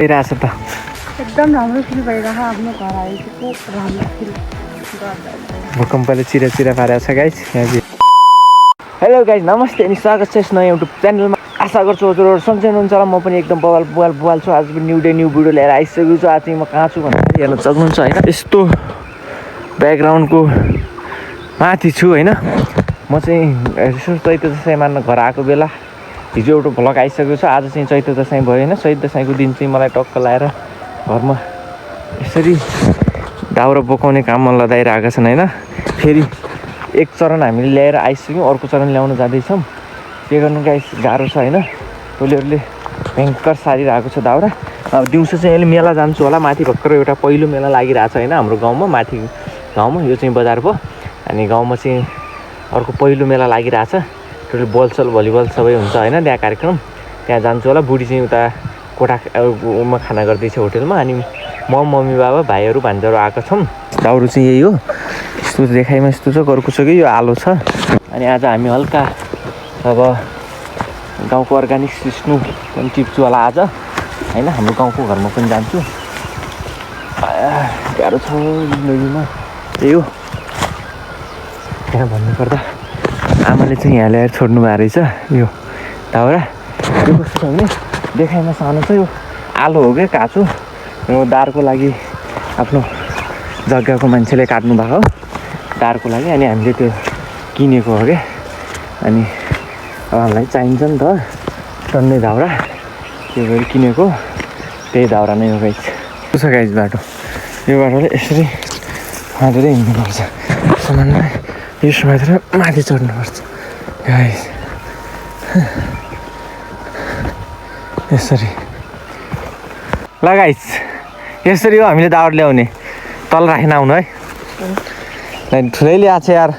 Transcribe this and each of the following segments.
भइरहेछ त एकदम राम्रो फिल भइरहेको आफ्नो घर आएको राम्रो फिल गर्दा भूकम्पले चिरा पारेको छ गाइस यहाँ। हेलो गाइस, नमस्ते अनि स्वागत छ यस नयाँ युट्युब च्यानलमा। आशा गर्छु हजुरहरू सन्चै हुनुहुन्छ र म पनि एकदम बवाल छु। आज पनि न्यू डे न्यू भिडियो लिएर आइसकेको छु। आज चाहिँ म कहाँ छु भन्दाखेरि हेर्न सक्नुहुन्छ होइन, यस्तो ब्याकग्राउन्डको माथि छु होइन। म चाहिँ यसो चैते दसैँ मान्न घर आएको बेला हिजो एउटा भ्लग आइसकेको छ। आज चाहिँ चैते दसैँ भयो होइन। चैते दसैँको दिन चाहिँ मलाई टक्क लाएर घरमा यसरी दाउरा बोकाउने काममा लगाइरहेका छन् होइन। फेरि एक चरण हामीले ल्याएर आइसक्यौँ, अर्को चरण ल्याउन जाँदैछौँ। के गर्नु गाइस, गाह्रो छ होइन। टोलीहरूले भयङ्कर सारिरहेको छ दाउरा। अब दिउँसो चाहिँ अहिले मेला जान्छु होला। माथि भर्खर एउटा पहिलो मेला लागिरहेको छ होइन हाम्रो गाउँमा, माथि गाउँमा। यो चाहिँ बजार पो, अनि गाउँमा चाहिँ अर्को पहिलो मेला लागिरहेछ। टोटल बलसल भलिबल सबै हुन्छ होइन त्यहाँ कार्यक्रम। त्यहाँ जान्छु होला। बुढी चाहिँ उता कोठामा खाना गर्दैछ होटेलमा, अनि म मम्मी बाबा भाइहरू भान्जाहरू आएको छौँ। दाउरो चाहिँ यही हो, यस्तो देखाइमा यस्तो छ, गर्को छ कि यो आलो छ। अनि आज हामी हल्का अब गाउँको अर्ग्यानिक सिस्नु पनि टिप्छु होला आज होइन। हाम्रो गाउँको घरमा पनि जान्छु। गाह्रो छ जिन्दगीमा, त्यही हो। त्यहाँ भन्नुपर्दा आमाले चाहिँ यहाँ ल्याएर छोड्नु भएको रहेछ यो दाउरा। यो कस्तो छ भने देखाइमा सानो छ, यो आलो हो क्या, काँचो। यो दारको लागि आफ्नो जग्गाको मान्छेले काट्नु भएको हो दारको लागि, अनि हामीले त्यो किनेको हो क्या। अनि अब हामीलाई चाहिन्छ नि त टन्नै दाउरा, त्यो भएर किनेको त्यही दाउरा नै हो गाइस। कस्तो छ गाइस बाटो, यो बाटोले यसरी माथि हिँड्नुपर्छ, सामानमा यसो माथि माथि चढ्नुपर्छ गाइस। यसरी ल गाइस, यसरी हो हामीले दाउरा ल्याउने। तल राखेर आउनु है, ठुलै ल्याएको छ यार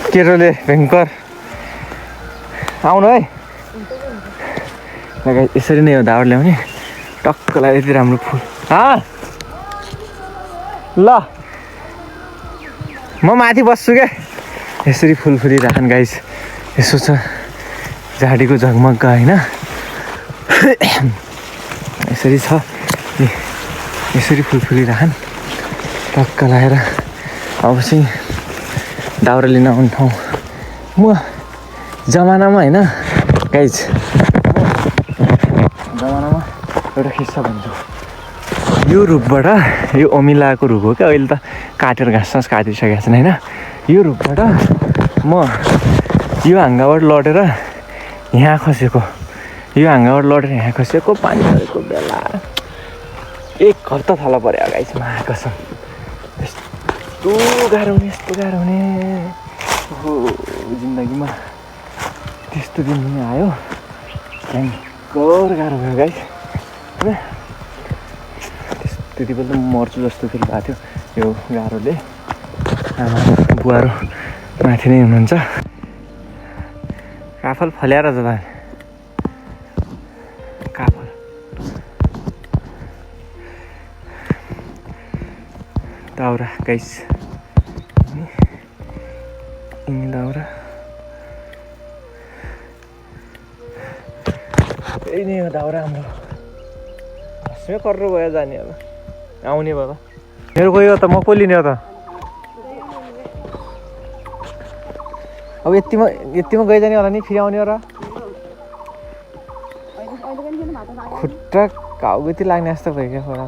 केटोले भयङ्कर। आउनु है गाइस, यसरी नै हो दाउरा ल्याउने। टक्कलाई यति राम्रो फुल ल म माथि बस्छु क्या। यसरी फुल फुलिराखन् गाइस। यसो छ झाडीको झगमग्ग होइन, यसरी छ। यसरी फुल फुलिराखन् टक्क लगाएर। अब चाहिँ दाउरा लिन आउने ठाउँ म जमानामा होइन गाइस, जमानामा एउटा किस्सा भन्छु। यो रुखबाट, यो अमिलाको रुख हो क्या, अहिले त काटेर घाँस काटिसकेको छन् होइन। यो रुखबाट म यो हाँगाबाट लडेर यहाँ खसेको, यो हाँगाबाट लडेर यहाँ खसेको। पानी परेको बेला एक हप्ता थला पऱ्यो गाइस, कसम। यस्तो गाह्रो हुने, यस्तो गाह्रो हुने हो जिन्दगीमा। त्यस्तो दिन पनि आयो, भयङ्कर गाह्रो भयो गाइस होइन। त्यति बेला त म मर्छु जस्तो फिल भएको थियो यो गाह्रोले। आमा बुवाहरू माथि नै हुनुहुन्छ। काफल फल्याएर छ त, काफल दाउरा गाइस, यिनी दाउरा यही नै हो दाउरा हाम्रो। हाँस्मै कर्रो भयो जाने अब आउने भयो त। मेरो गयो त म को लिने हो त। अब यतिमा गइजाने होला नि, फेरि आउने हो र। खुट्टा घाउ गति लाग्ने जस्तो भयो क्या छोरा,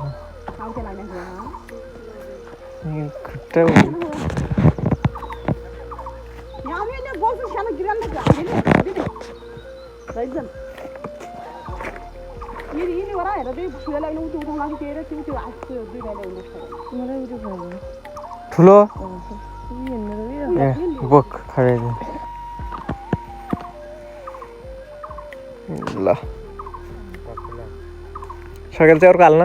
खुट्टा ठुलो बोक खडे ल। सकेल चाहिँ अर्को हाल्न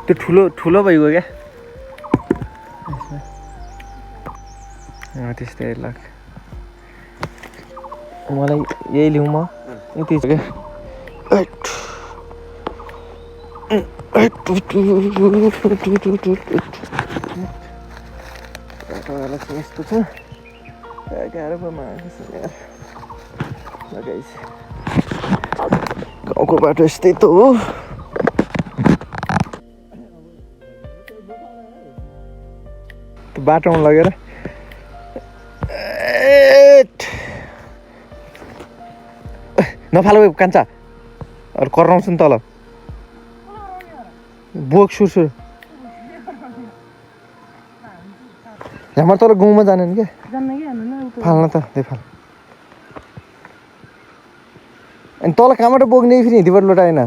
त्यो ठुलो भइगयो क्या। त्यस्तै लाग्छ मलाई, यही लिउँ म। यति छ क्या, बाटोवाला चाहिँ यस्तो छ गाह्रो पो गाउँको बाटो यस्तै त हो त्यो बाटोमा लगेर नफाल कान्छा अरू कराउँछु नि तल बोक सुरसुर झ्यामा तल गाउँमा जाने क्या फाल्न त त्यही फाल अनि तल कहाँबाट बोक्ने फेरि हिँडीबाट लोटाएन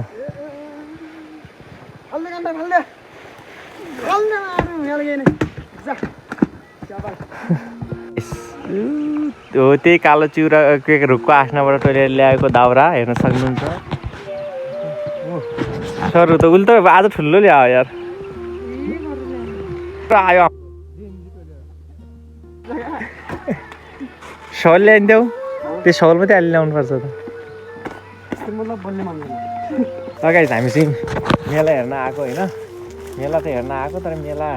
हो त्यही कालो चिउरा के रुखको आस्नाबाट टोलेर ल्याएको दाउरा हेर्न सक्नुहुन्छ सरहरू त उसले त आज ठुलो ल्यायो यार आयो सल ल्याइदिऊ त्यो सल मात्रै अलि ल्याउनुपर्छ त गाइस हामी चाहिँ मेला हेर्न आएको होइन मेला त हेर्न आएको तर मेला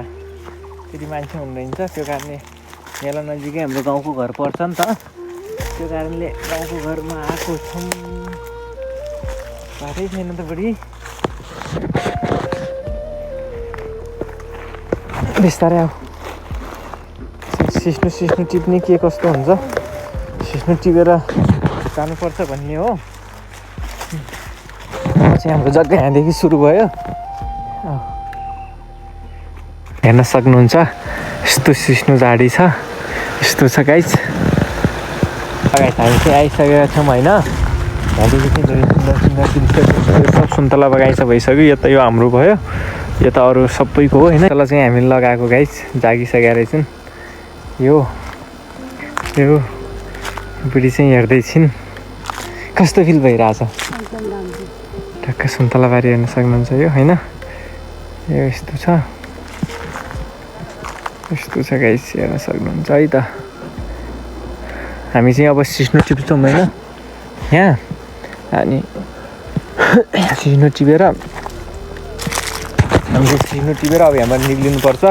त्यति मान्छे हुँदैन त्यो कारणले मेला नजिकै हाम्रो गाउँको घर पर्छ नि त त्यो कारणले गाउँको घरमा आएको छौँ बाटै छैन त बढी बिस्तारै आऊ सिस्नु टिप्ने के कस्तो हुन्छ सिस्नु टिपेर जानुपर्छ भन्ने हो चाहिँ हाम्रो जग्गा यहाँदेखि सुरु भयो हेर्न सक्नुहुन्छ यस्तो सिस्नु झाडी छ यस्तो छ गाइस हामी चाहिँ आइसकेका छौँ होइन यहाँदेखि चाहिँ धेरै सुन्दर सब सुन्तला बगैँचा भइसक्यो यो त यो हाम्रो भयो यो त अरू सबैको हो होइन त्यसलाई चाहिँ हामीले लगाएको गाइस जागिसकेका रहेछन् यो बुढी चाहिँ हेर्दैछिन् कस्तो फिल भइरहेछ ठ्याक्क सुन्तलाबारी हेर्न सक्नुहुन्छ यो होइन यो यस्तो छ गाइस हेर्न सक्नुहुन्छ है त हामी चाहिँ अब सिस्नु टिप्छौँ होइन यहाँ अनि सिस्नु टिपेर अब यहाँबाट निक्लिनुपर्छ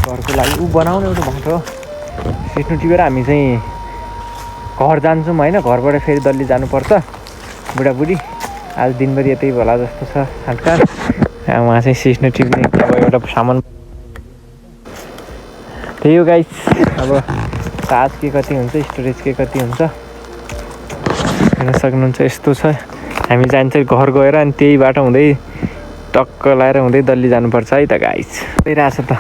घरको लागि बनाउने एउटा बाटो सिस्नु टिपेर हामी चाहिँ घर जान्छौँ होइन घरबाट फेरि दल्ली जानुपर्छ बुढाबुढी आज दिनभरि यतै होला जस्तो छ छाँटकाट उहाँ चाहिँ सिस्नु टिप्ने अब एउटा सामान त्यही हो गाइस अब चार्ज के कति हुन्छ स्टोरेज के कति हुन्छ हेर्न सक्नुहुन्छ यस्तो छ हामी जान्छ घर गएर अनि त्यही बाटो हुँदै टक्क लाएर हुँदै दल्ली जानुपर्छ है त गाइस भइरहेछ त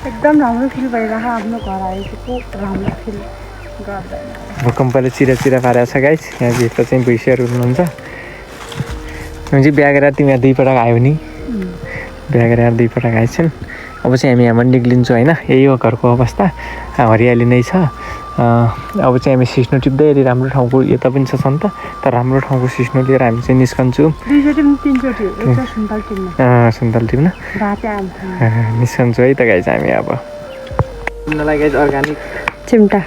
एकदम राम्रो फिल भइरहेको आफ्नो घर आएको राम्रो फिल गर्दैन भूकम्पले चिरा पारेको छ गाइस यहाँभित्र चाहिँ भैँसीहरू हुनुहुन्छ चाहिँ बिहा गरेर तिमी यहाँ 2 पटक आयो नि बिहा गरेर 2 पटक आएछन् अब चाहिँ हामी यहाँबाट निक्लिन्छौँ होइन यही हो घरको अवस्था हरियाली नै छ अब चाहिँ हामी सिस्नु टिप्दै अलि राम्रो ठाउँको यता पनि छ नि त तर राम्रो ठाउँको सिस्नु लिएर हामी चाहिँ निस्कन्छौँ सुन्तल टिप्न निस्कन्छौँ है त गाइस हामी अब टिप्नलाई गाइस अर्ग्यानिक चिम्टा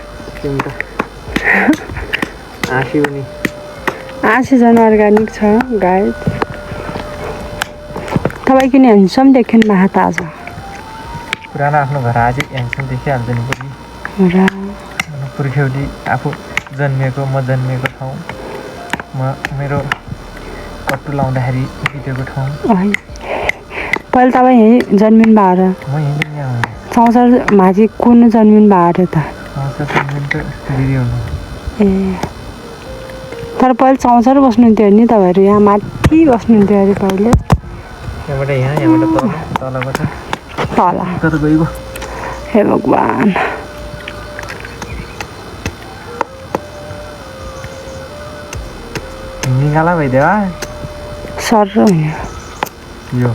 आँसी झन् अर्ग्यानिक छ गाइस तपाईँ किन ह्यान्डसम देख्नु भएको त आज पुरानो आफ्नो घर आज ह्यान्डसम देखिहाल्छ नि पनि पुर्ख्यौली आफू जन्मिएको म जन्मिएको ठाउँ मेरो कट्टु लाउँदाखेरि बितेको ठाउँ पहिला तपाईँ यहीँ जन्मिनु भयो र म यहीँ यहाँ चौसर माझी कुन जन्मिनु भयो त दिदी हुनु ए तर पहिला चौसर बस्नुहुन्थ्यो नि तपाईँहरू यहाँ माथि बस्नुहुन्थ्यो अरे पहिले यहाँबाट तलबाट तल कता गइगयो हे भगवान् निकाला भइदियो सर यो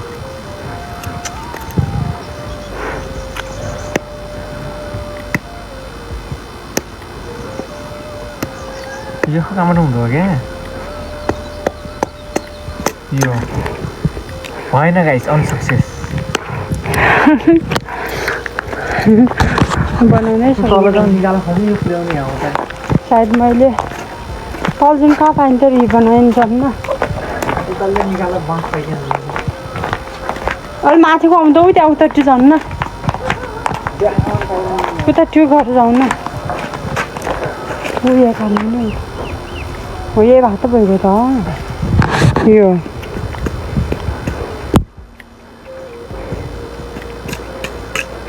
कहाँबाट हुँदो हो क्या यो भएन गाइस अनसक्सेस बनाउनै निकाला खाने यो पुर्याउने आउँछ सायद मैले तल जुन कहाँ पाइन्छ रि बनाइन्छ न निकाला बाँस पाइन्छ अलि माथिको आउँदा त्यहाँ उतातिर जाउँ न उता त्यो घर जाउँ न उयो खानु नि हो यही भएको त भइगयो त यो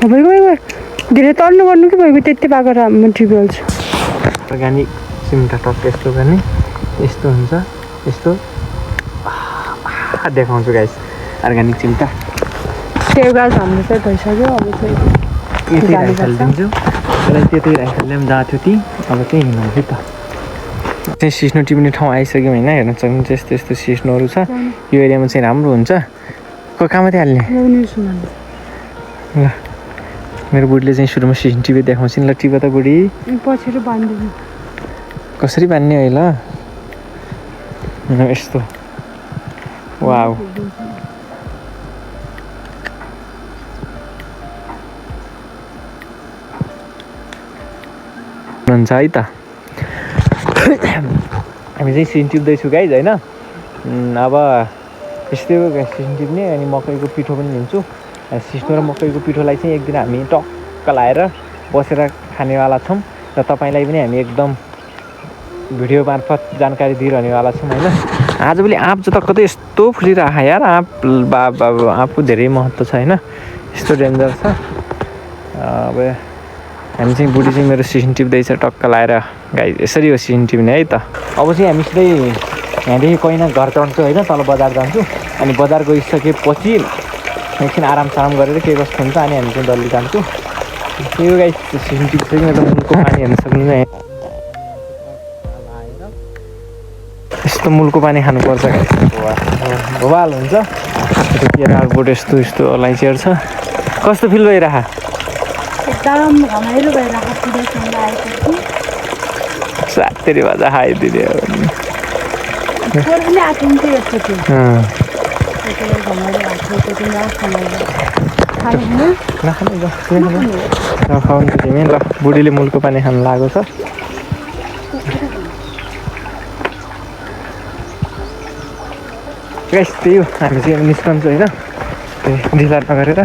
भइगयो धेरै तल्नु गर्नु कि भइगयो त्यति भएको र म ठिक गर्छु अर्ग्यानिक सिमटा टक्क यस्तो गर्ने यस्तो हुन्छ यस्तो देखाउँछु गाइस अर्ग्यानिक चिम्टा त्यो गाछ हाम्रो चाहिँ भइसक्यो अब चाहिँ यति राइफलिदिन्छु त्यसलाई त्यतै राइफलले पनि जहाँ थियो ती अब त्यही हिँड्नु है त चाहिँ सिस्नो टिप्ने ठाउँ आइसक्यौँ होइन हेर्न सक्नुहुन्छ यस्तो यस्तो सिस्नोहरू छ यो एरियामा चाहिँ राम्रो हुन्छ कहाँ मात्रै हाल्ने ल मेरो बुढीले चाहिँ सुरुमा सिस्नो टिपे देखाउँछिन् ल टिप त बुढी पछि बाँधिदिनु कसरी बान्ने है ल यस्तो वाउ हुन्छ है त हामी चाहिँ सिन टिप्दैछु गाइज होइन अब यस्तै हो सिन टिप्ने अनि मकैको पिठो पनि लिन्छु सिस्नो र मकैको पिठोलाई चाहिँ एक दिन हामी टक्क लाएर बसेर खानेवाला छौँ र तपाईँलाई पनि हामी एकदम भिडियो मार्फत जानकारी दिइरहनेवाला छौँ होइन आजभोलि आँप जताको त यस्तो फुलिरहेको यार आँप आँपको धेरै महत्त्व छ होइन यस्तो डेन्जर छ अब हामी चाहिँ बुढी चाहिँ मेरो सिसन टिप्दैछ टक्क लाएर गाई यसरी हो सिसन टिप्ने है त अब चाहिँ हामी सिधै यहाँदेखि कोही न घर चढ्छु होइन तल बजार जान्छु अनि बजार गइसकेपछि एकछिन आराम गरेर के कस्तो हुन्छ अनि हामी चाहिँ डल्ली जान्छु यो गाई सिसन टिप्छु मेरो मुलको पानी हेर्न सक्नुहुन्छ यस्तो मुलको पानी खानुपर्छ गाई भोबाल हुन्छ केराहरू बोट यस्तो अलैँचीहरू छ कस्तो फिल भइरह एकदम रमाइलो भइरहेको सातेरी भजा खाइदिने हो नखाउनु तिमी ल बुढीले मुलको पानी खानु लागेको छ गाइस त्यही हो हामी चाहिँ निस्कन्छौँ होइन ढिला नगरेर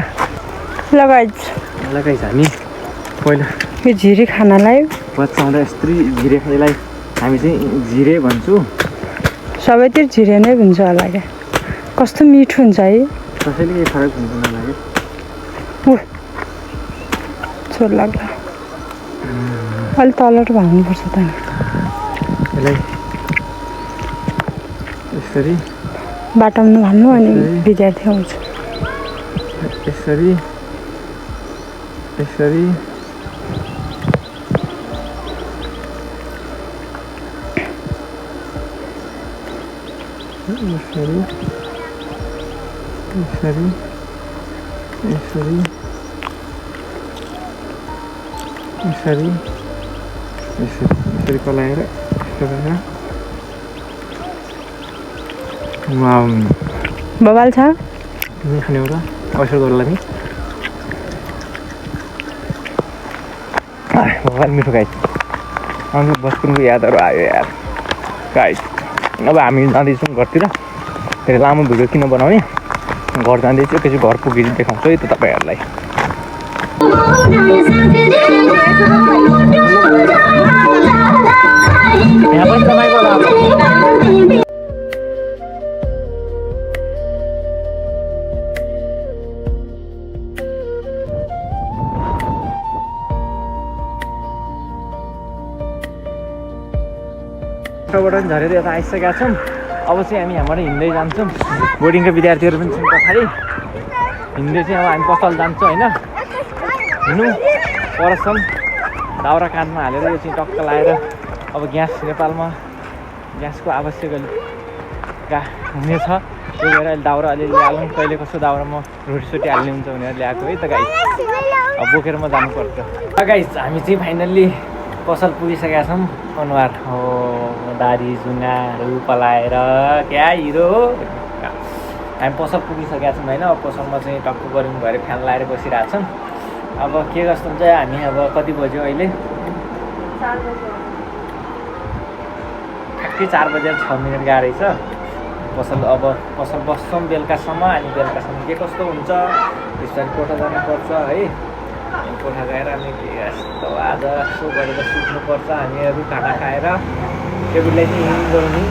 लगाइन्छ हामी पहिला यो झिरे खानालाई बच्चाउँदा यस्तै झिरे खाइलाई हामी चाहिँ झिरे भन्छु सबैतिर झिरे नै हुन्छ होला क्या कस्तो मिठो हुन्छ है कसैले केही फरक हुन्छ नलाग्यो छोड लाग्ला अलिक तलबाट भाग्नुपर्छ त यसलाई यसरी बाटोमा नहाल्नु अनि विद्यार्थी आउँछ यसरी यसरी यसरी यसरी यसरी यसरी यसरी कलाएर यस्तो गरेर बबाल छ खाने हो र कसो गर्ला नि बबाल मिठो गाई अन्त बचपनको यादहरू आयो यार गाई अब हामी जाँदैछौँ घरतिर धेरै लामो भिडियो किन बनाउने घर जाँदैछु एकैछिन घर पुगेर देखाउँछु है त तपाईँहरूलाई यहाँ पनि तपाईँको बाट झरेर यता आइसकेका छौँ अब चाहिँ हामी यहाँबाट हिँड्दै जान्छौँ बोर्डिङका विद्यार्थीहरू पनि छौँ पछाडि हिँड्दै चाहिँ अब हामी पसल जान्छौँ होइन हिँड्नु परसम्म दाउरा काँधमा हालेर यो चाहिँ टक्क लाएर अब ग्यास नेपालमा ग्यासको आवश्यक हुनेछ त्यही भएर अहिले दाउरा अलिअलि हालौँ कहिले कस्तो दाउरामा रोटीसोटी हाल्ने हुन्छ भनेर ल्याएको है त गाइस अब बोकेर म जानुपर्छ गाइस हामी चाहिँ फाइनल्ली पसल पुगिसकेका छौँ अनुहार हो दारी जुङ्गाहरू पलाएर क्या हिरो हो हामी पसल पुगिसकेका छौँ होइन अब पसलमा चाहिँ टक्क गऱ्यौँ भएर फ्यान लगाएर बसिरहेको छौँ अब के कस्तो हुन्छ हामी अब कति बज्यो अहिले ठ्याक्कै 4 बजेर 6 मिनट गएको रहेछ पसल बस्छौँ बेलुकासम्म। अनि बेलुकासम्म के कस्तो हुन्छ बिस्तारै कोठा जानुपर्छ है। अनि कोठा गएर अनि यस्तो आज सो गरेर सुत्नुपर्छ हामीहरू खाना खाएर। यो भिडियोलाई चाहिँ यहीँ गरौँ।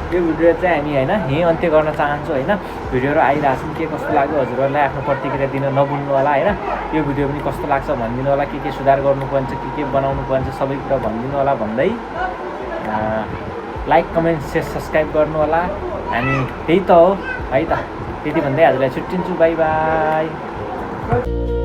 यो भिडियो चाहिँ हामी होइन यहीँ अन्त्य गर्न चाहन्छु होइन। भिडियोहरू आइरहेको छौँ, के कस्तो लाग्यो हजुरहरूलाई आफ्नो प्रतिक्रिया दिन नभुल्नु होला होइन। यो भिडियो पनि कस्तो लाग्छ भनिदिनु होला, के सुधार गर्नुपर्छ, के बनाउनु पर्छ सबै कुरा भनिदिनु होला भन्दै लाइक कमेन्ट सेयर सब्सक्राइब गर्नु होला। अनि त्यही त हो है त, त्यति भन्दै हजुरलाई छुट्टिन्छु। By by.